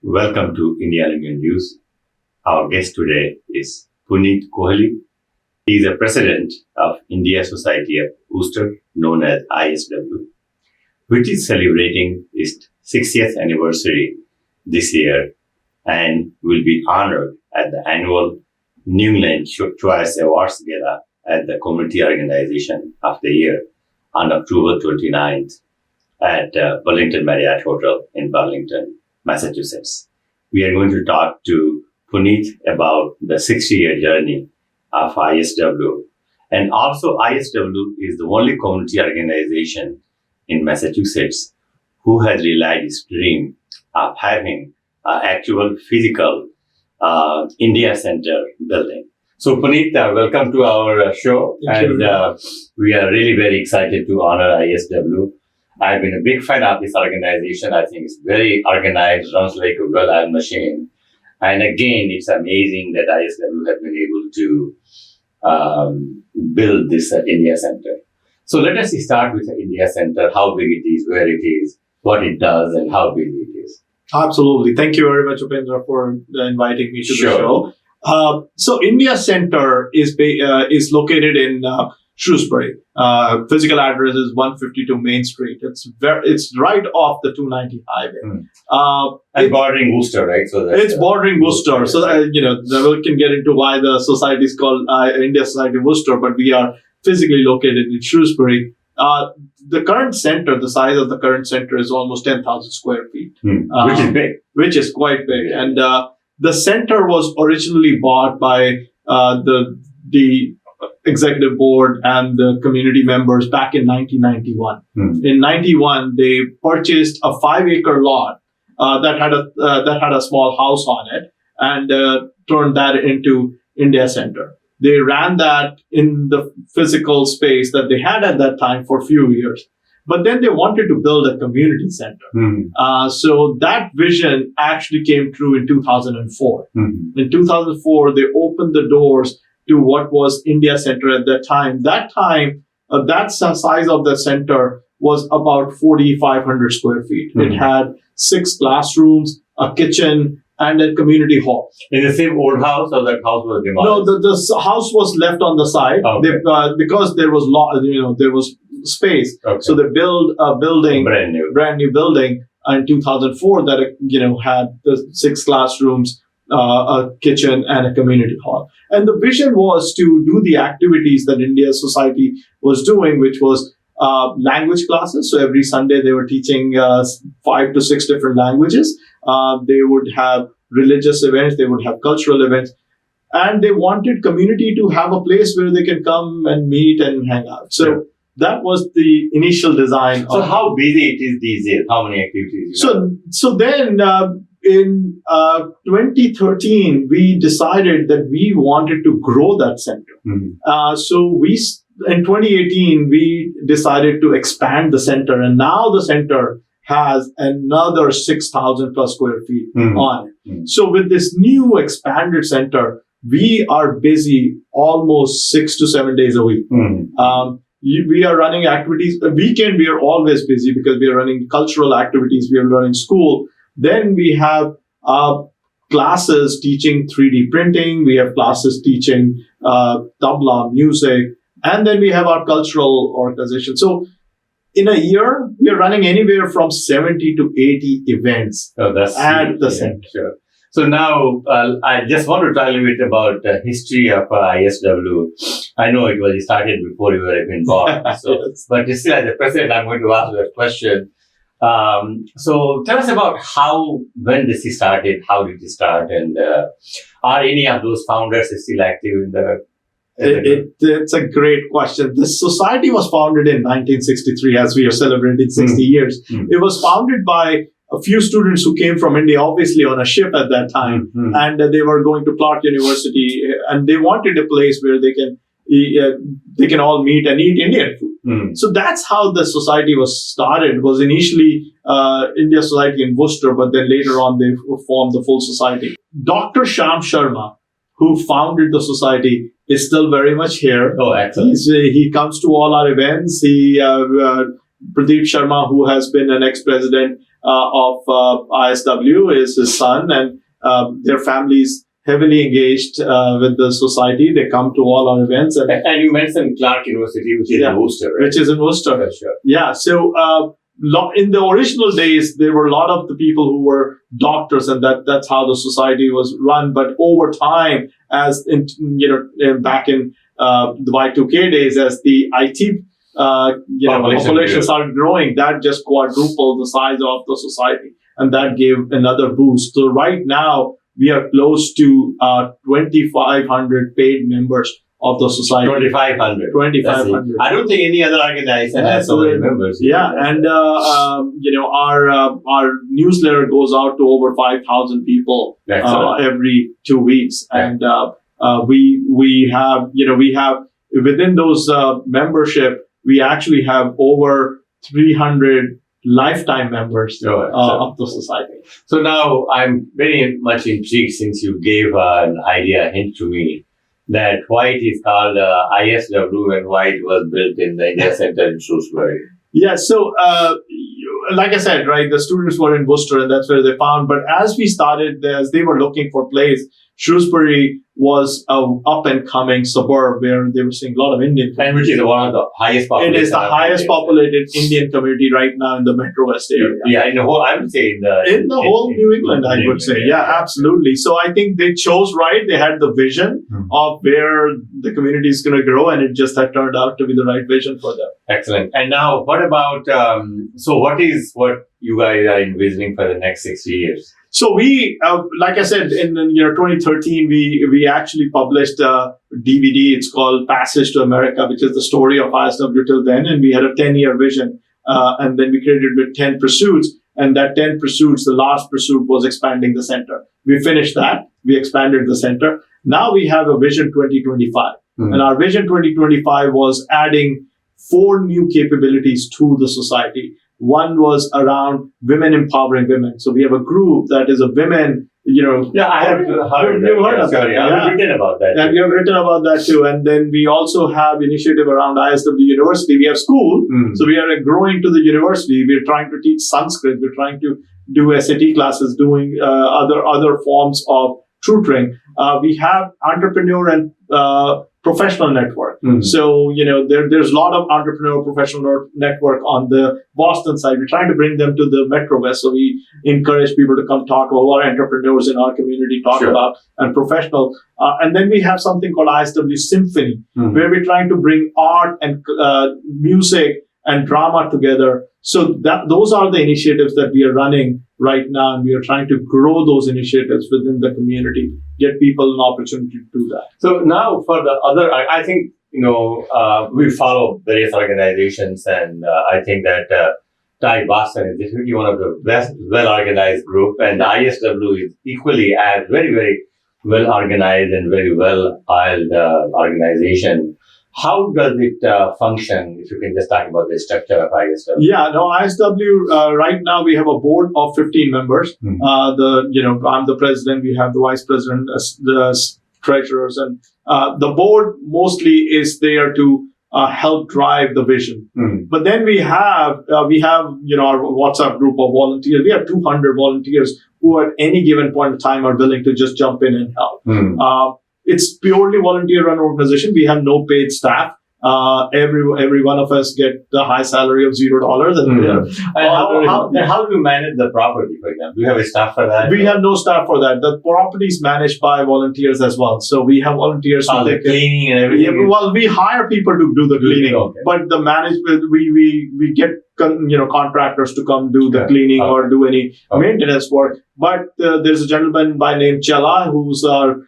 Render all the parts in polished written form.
Welcome to India News. Our guest today is Puneet Kohli. He is the president of India Society of Worcester, known as ISW, which is celebrating its 60th anniversary this year and will be honored at the annual New England Choice Awards Gala at the Community Organization of the Year on October 29th at Burlington Marriott Hotel in Burlington, Massachusetts. We are going to talk to Puneet about the 60-year journey of ISW. And also ISW is the only community organization in Massachusetts who has realized its dream of having an actual physical India Center building. So Puneet, welcome to our show. Thank you. We are really very excited to honor ISW. I've been a big fan of this organization. I think it's very organized, runs like a well-oiled machine. And again, it's amazing that ISW has been able to build this India Center. So let us start with the India Center, how big it is, where it is, what it does, and how big it is. Absolutely. Thank you very much, Upendra, for inviting me to Sure. the show. So India Center is located in Shrewsbury. Physical address is 152 Main Street. It's right off the 290 highway. And bordering Worcester, right? So It's bordering Worcester. So we can get into why the society is called India Society of Worcester, but we are physically located in Shrewsbury. The current center, the size of the current center is almost 10,000 square feet. Which is big. Which is quite big. And the center was originally bought by the executive board and the community members back in 1991. In 91, they purchased a 5-acre lot that had a small house on it and turned that into India Center. They ran that in the physical space that they had at that time for a few years. But then they wanted to build a community center. So that vision actually came true in 2004. In 2004, they opened the doors to what was India Center at that time. That size of the center was about 4,500 square feet. It had 6 classrooms, a kitchen, and a community hall. In the same old house, or that house was demolished? No, the house was left on the side. Okay. Because there was space. Okay. So they built a building, brand new building in 2004 that had the 6 classrooms, a kitchen, and a community hall. And the vision was to do the activities that India Society was doing, which was language classes. So every Sunday they were teaching 5 to 6 different languages. They would have religious events. They would have cultural events. And they wanted community to have a place where they can come and meet and hang out. So that was the initial design. So how busy it is these days? How many activities? So then in 2013, we decided that we wanted to grow that center. In 2018, we decided to expand the center, and now the center has another 6,000 plus square feet on it. So with this new expanded center, we are busy almost 6 to 7 days a week. We are running activities. A weekend, we are always busy because we are running cultural activities. We are running school. Then we have classes teaching 3D printing. We have classes teaching tabla, music. And then we have our cultural organization. So in a year, we are running anywhere from 70 to 80 events at the center. Sure. So now I just want to tell you a bit about the history of ISW. I know it was started before you were even born. But still, as a president, I'm going to ask you a question. So tell us about when this started, how did it start, and are any of those founders still active in the It's a great question. This society was founded in 1963, as we are celebrating 60 years. It was founded by a few students who came from India, obviously on a ship at that time, and they were going to Clark University, and they wanted a place where they can all meet and eat Indian food. So that's how the society was started. It was initially India Society in Worcester, but then later on they formed the full society. Dr. Shyam Sharma, who founded the society, is still very much here. Oh, excellent. He comes to all our events. Pradeep Sharma, who has been an ex-president, ISW is his son, and their families heavily engaged with the society. They come to all our events. And you mentioned Clark University, which is in Worcester, right? Which is in Worcester. Yeah, sure. Yeah. So in the original days, there were a lot of the people who were doctors, and that's how the society was run. But over time, as in, back in the Y2K days, as the IT population started growing, that just quadrupled the size of the society, and that gave another boost. So right now, we are close to 2,500 paid members of the society. 2,500. 2,500. I don't think any other organization has so many members. Yeah, and our newsletter goes out to over 5,000 people every 2 weeks, and we have within those membership, we actually have over 300 lifetime members of the society. So now I'm very much intrigued, since you gave an idea, hint to me, that why it is called ISW and why it was built in the India Center in Shrewsbury. Yeah, so like I said, right, the students were in Worcester, and that's where they found. But as we started, as they were looking for place, Shrewsbury was an up-and-coming suburb where they were seeing a lot of Indian communities. And which is one of the highest populated. It is the highest populated Indian community right now in the Metro West area. Yeah, in the whole, I would say in the whole New England, I would say. Yeah, absolutely. So I think they chose right. They had the vision of where the community is going to grow, and it just had turned out to be the right vision for them. Excellent. And now, what about, so what you guys are envisioning for the next 60 years? So we, like I said, in 2013, we actually published a DVD. It's called Passage to America, which is the story of ISW till then. And we had a 10-year vision. And then we created with 10 pursuits. And that 10 pursuits, the last pursuit was expanding the center. We finished that. We expanded the center. Now we have a Vision 2025. And our Vision 2025 was adding 4 new capabilities to the society. One was around women empowering women. So we have a group that is a women, Yeah, I have heard that. You've heard of that. Sorry, I've written about that. And we have written about that too. And then we also have initiative around ISW University. We have school. So we are growing to the university. We're trying to teach Sanskrit. We're trying to do SAT classes, doing other forms of tutoring. We have entrepreneur and professional network. So, there's a lot of entrepreneurial professional network on the Boston side. We're trying to bring them to the Metro West. So we encourage people to come talk about what entrepreneurs in our community talk about, and professional. And then we have something called ISW Symphony, where we're trying to bring art and music and drama together. So those are the initiatives that we are running right now, and we are trying to grow those initiatives within the community, get people an opportunity to do that. So now for the other, I think, we follow various organizations, and I think that TIE Boston is definitely one of the best well-organized group, and ISW is equally as very, very well-organized and very well-oiled organization. How does it function? If you can just talk about the structure of ISW. Yeah, no, ISW, right now we have a board of 15 members. I'm the president, we have the vice president, the treasurers, and the board mostly is there to help drive the vision. But then we have our WhatsApp group of volunteers. We have 200 volunteers who at any given point of time are willing to just jump in and help. It's purely volunteer-run organization. We have no paid staff. Every one of us get the high salary of $0. And how do you manage the property, for example? Do you have a staff for that? We have no staff for that. The property is managed by volunteers as well. So we have volunteers. The cleaning and everything? Yeah, well, we hire people to do the cleaning, but the management, we get contractors to come do the cleaning or do any maintenance work. But there's a gentleman by name Chela, who's our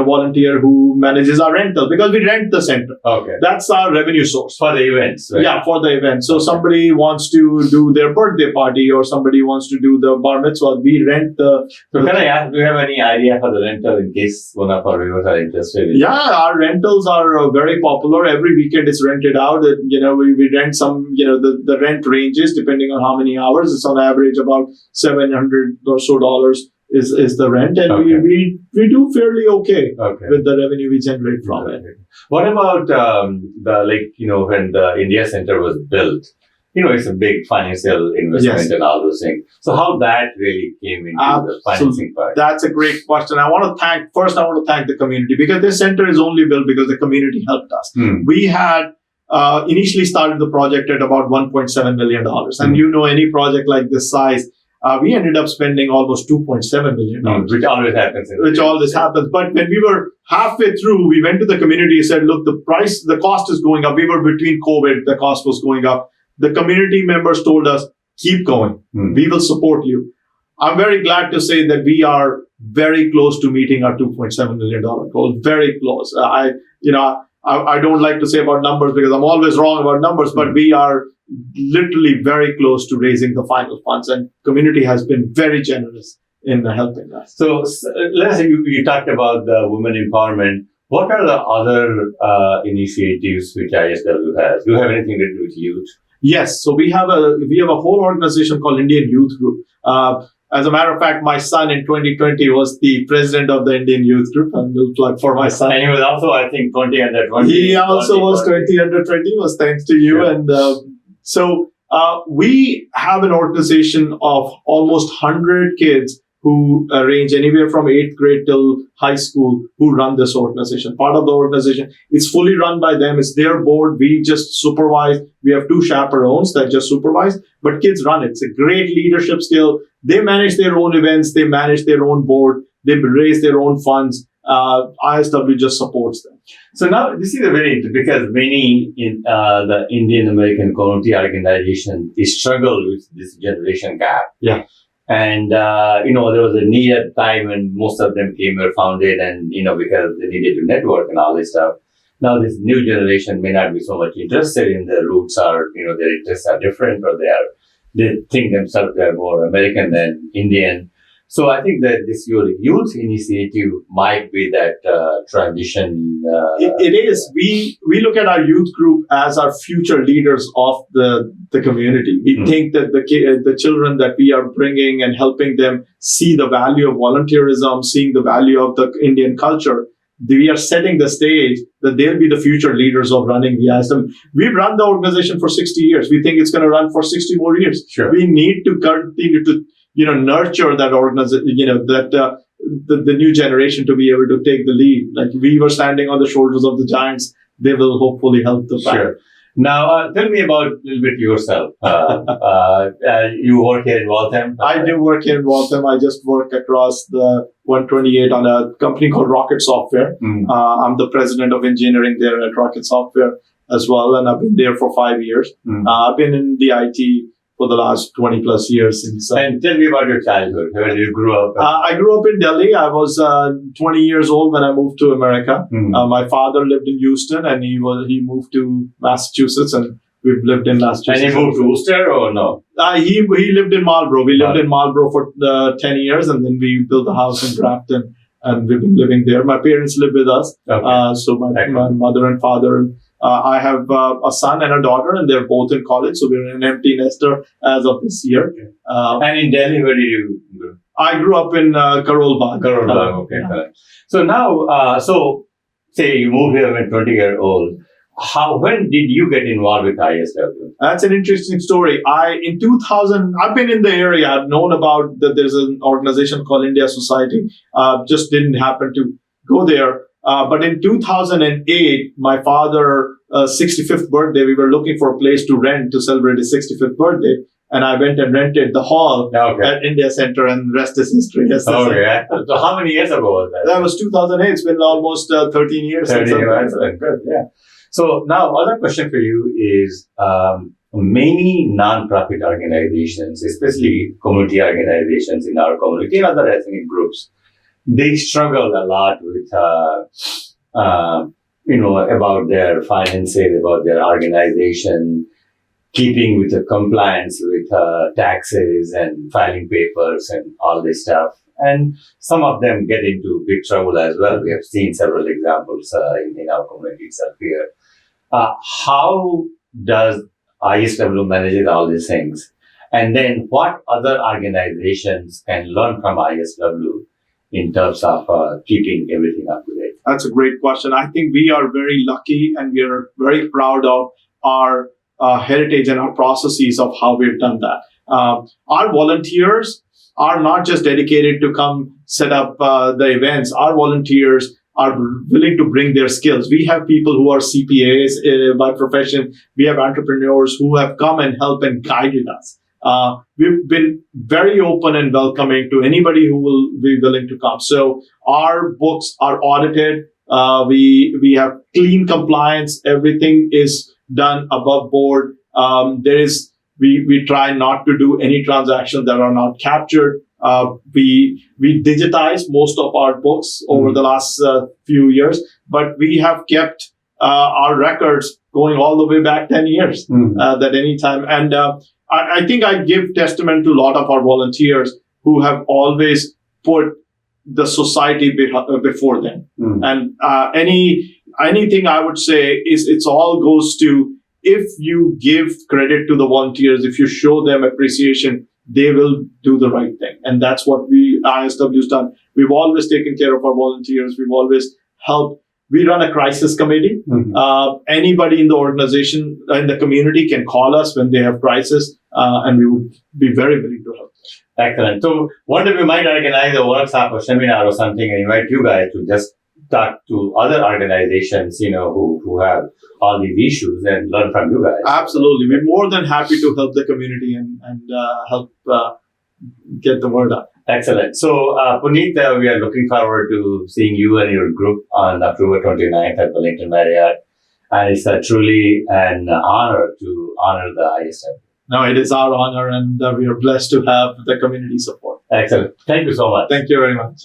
volunteer who manages our rental, because we rent the center. That's our revenue source. For the events, right? Yeah, for the event. So somebody wants to do their birthday party, or somebody wants to do the bar mitzvah, we rent the... So can I ask, do you have any idea for the rental in case one of our viewers are interested in? Yeah, our rentals are very popular. Every weekend it's rented out. We rent some, the rent ranges depending on how many hours. It's on average about $700 or so is the rent, and we do fairly okay with the revenue we generate from it. What about when the India Center was built? it's a big financial investment Yes. and all those things. So how that really came into the financing part? That's a great question. I want to thank the community, because this center is only built because the community helped us. We had initially started the project at about $1.7 million. And any project like this size, we ended up spending almost $2.7 million. Which always happens. Happens. But when we were halfway through, we went to the community and said, look, the cost is going up. We were between COVID, the cost was going up. The community members told us, keep going. We will support you. I'm very glad to say that we are very close to meeting our $2.7 million goal. Very close. I don't like to say about numbers because I'm always wrong about numbers, but we are literally very close to raising the final funds, and community has been very generous in helping us. So let's say you talked about the women empowerment. What are the other initiatives which ISW has? Do you have anything to do with youth? Yes. So we have a whole organization called Indian Youth Group. As a matter of fact, my son in 2020 was the president of the Indian Youth Group. And we'll plug for my son. And he was also, I think, 20 under 20. He also was 20 under 20, was thanks to you. Yeah. And so we have an organization of almost 100 kids who range anywhere from 8th grade till high school, who run this organization. Part of the organization is fully run by them. It's their board. We just supervise. We have 2 chaperones that just supervise, but kids run it. It's a great leadership skill. They manage their own events. They manage their own board. They raise their own funds. ISW just supports them. So now this is a very interesting, because many in the Indian American community organization struggle with this generation gap. Yeah. And, there was a need at the time when most of them were founded and, because they needed to network and all this stuff. Now this new generation may not be so much interested in the roots, or, their interests are different, or they think themselves they're more American than Indian. So I think that this your youth initiative might be that transition. It is. We look at our youth group as our future leaders of the community. We think that the children that we are bringing and helping them see the value of volunteerism, seeing the value of the Indian culture, we are setting the stage that they'll be the future leaders of running the ISW. We've run the organization for 60 years. We think it's going to run for 60 more years. Sure. We need to continue to nurture that organization, the new generation to be able to take the lead. Like we were standing on the shoulders of the giants, they will hopefully help the pack. Sure. Now, tell me about a little bit yourself. You work here in Waltham? I do work here in Waltham. I just work across the 128 on a company called Rocket Software. I'm the president of engineering there at Rocket Software as well, and I've been there for 5 years. I've been in the IT for the last 20 plus years. And tell me about your childhood, where you grew up. I grew up in Delhi. I was 20 years old when I moved to America. My father lived in Houston, and he moved to Massachusetts, and we've lived in Massachusetts. And he moved to Worcester or no? He lived in Marlborough. We lived in Marlborough for 10 years, and then we built a house in Grafton, and we've been living there. My parents live with us. Okay. So my mother and father. I have a son and a daughter, and they're both in college. So we're an empty nester as of this year. Okay. And in Delhi, where did you go? I grew up in Karol Bagh. Karol Bagh, okay. Correct. So now, say you moved here when 20-year old. When did you get involved with ISW? That's an interesting story. In 2000, I've been in the area. I've known about that there's an organization called India Society. Just didn't happen to go there. But in 2008, my father's 65th birthday, we were looking for a place to rent to celebrate his 65th birthday. And I went and rented the hall at India Center, and rest is history. Yes, okay. So how many years ago was that? That was 2008. It's been almost 13 years. 13 years. Good, yeah. So now, other question for you is, many non-profit organizations, especially community organizations in our community and other ethnic groups, they struggle a lot with, about their finances, about their organization, keeping with the compliance with taxes and filing papers and all this stuff. And some of them get into big trouble as well. We have seen several examples in our community itself here. How does ISW manage all these things? And then what other organizations can learn from ISW in terms of keeping everything up to date? That's a great question. I think we are very lucky, and we are very proud of our heritage and our processes of how we've done that. Our volunteers are not just dedicated to come set up the events. Our volunteers are willing to bring their skills. We have people who are CPAs by profession. We have entrepreneurs who have come and helped and guided us. We've been very open and welcoming to anybody who will be willing to come. So our books are audited. We have clean compliance. Everything is done above board. We try not to do any transactions that are not captured. We digitize most of our books over the last few years, but we have kept our records going all the way back 10 years at any time. And I think I give testament to a lot of our volunteers who have always put the society before them. And anything I would say is it's all goes to, if you give credit to the volunteers, if you show them appreciation, they will do the right thing. And that's what ISW's done. We've always taken care of our volunteers. We've always helped. We run a crisis committee. Anybody in the organization, in the community can call us when they have crisis, and we would be very willing to help. Excellent. So what if we might organize a workshop or seminar or something and invite you guys to just talk to other organizations, who have all these issues and learn from you guys? Absolutely. We're more than happy to help the community and help get the word out. Excellent. So, Puneet, we are looking forward to seeing you and your group on October 29th at Burlington Marriott. And it's truly an honor to honor the ISW. No, it is our honor, and we are blessed to have the community support. Excellent. Thank you so much. Thank you very much.